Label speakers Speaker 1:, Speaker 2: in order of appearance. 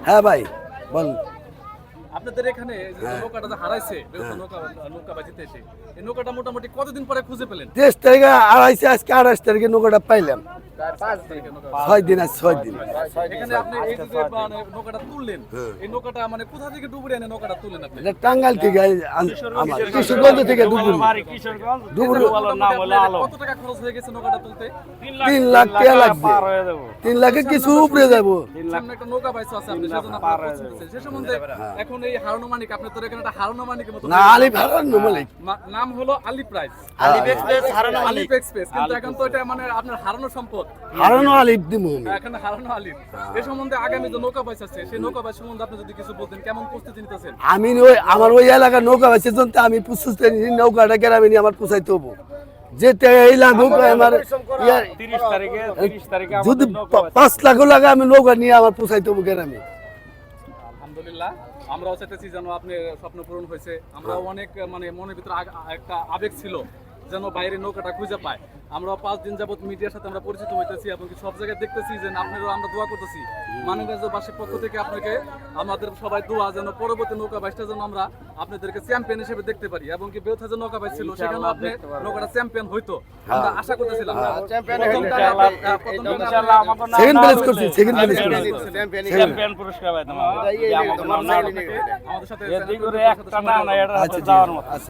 Speaker 1: হ্যাঁ ভাই বল।
Speaker 2: আপনাদের এখানে যে নৌকাটা যে হারাইছে নৌকাবাজিতে এসে এই নৌকাটা মোটামুটি কতদিন পরে খুঁজে পেলেন?
Speaker 1: 23 তারিখে আড়াইছে, আজকে 28 তারিখে নৌকাটা পাইলাম। 6 দিন আছে, 6 দিন।
Speaker 2: এখানে আপনি এই যে মানে নৌকাটা তুললেন, এই নৌকাটা মানে কোথা থেকে ডুবুরে এনে নৌকাটা তুললেন আপনি?
Speaker 1: এটা টাঙ্গাইল থেকে আমার কিশোরগঞ্জ থেকে ডুবুরি।
Speaker 2: কত টাকা খরচ হয়ে গেছে নৌকাটা তুলতে?
Speaker 1: 3 লাখ টাকা লাগবে। 3 লাখে কিছু উপরে যাব।
Speaker 2: সামনে একটা নৌকা বাইচ আছে, আপনি সেজন্য আপনারা প্রশ্ন করছেন। সে সম্বন্ধে এখন এই হারুন মানিক, আপনি তো এখানে একটা হারুন মানিকের মতো
Speaker 1: না, আলিফ হারুন মালিক
Speaker 2: নাম হলো আলিফ প্রাইস,
Speaker 3: আলিফ এক্সপ্রেস হারুন মালিক।
Speaker 2: আলিফ এক্সপ্রেস, কিন্তু এখন তো এটা মানে আপনার হারানো সম্পদ।
Speaker 1: হারুন আলিফ দিমু।
Speaker 2: এখন হারানো আলিফ। এই সম্বন্ধে আগামী যে নৌকা বাইচ আছে সেই নৌকা বাইচ সম্বন্ধে আপনি যদি কিছু বলতেন, কেমন প্রস্তুতি নিতেছেন?
Speaker 1: আমি ওই আমার ওই এলাকার নৌকা বাইচের জন্য আমি প্রস্তুত নিই। নৌকাটা গ্রামে নিয়ে আমার পোষাইতে হবো। যেতে এই লাগুক আমার
Speaker 3: 30 তারিখে
Speaker 1: যদি 5 লাখও লাগে আমি নৌকা নিয়ে আমার পোষাইতে হবো গ্রামে।
Speaker 2: আলহামদুলিল্লাহ, আমরাও চাইতেছি যেন আপনার স্বপ্ন পূরণ হয়েছে। আমরাও অনেক মানে মনের ভিতরে একটা আবেগ ছিল যেন বাইরে নৌকাটা খুঁজে পায়। আমরা 5 দিন যাবত মিডিয়ার সাথে আমরা পরিচিত হইতেছি এবং সব জায়গায় দেখতেছি যে আপনারও আমরা দোয়া করতেছি মানিকগঞ্জবাসীর পক্ষ থেকে আপনাকে, আমাদের সবাই দোয়া যেন পরবর্তী নৌকা বাইচটা যেন আমরা আপনাদেরকে চ্যাম্পিয়ন হিসেবে দেখতে পারি এবং কি বেউথা যে নৌকা বাইচ ছিল সেখানে আপনি নৌকাটা চ্যাম্পিয়ন হইতো আমরা আশা করতেছিলাম।
Speaker 1: সেকেন্ড প্লেস করছি, সেকেন্ড প্লেস করছি,
Speaker 3: চ্যাম্পিয়ন পুরস্কার পাইতাম।
Speaker 2: আমাদের সাথে
Speaker 3: একটা না এটা যাওয়ার মতো।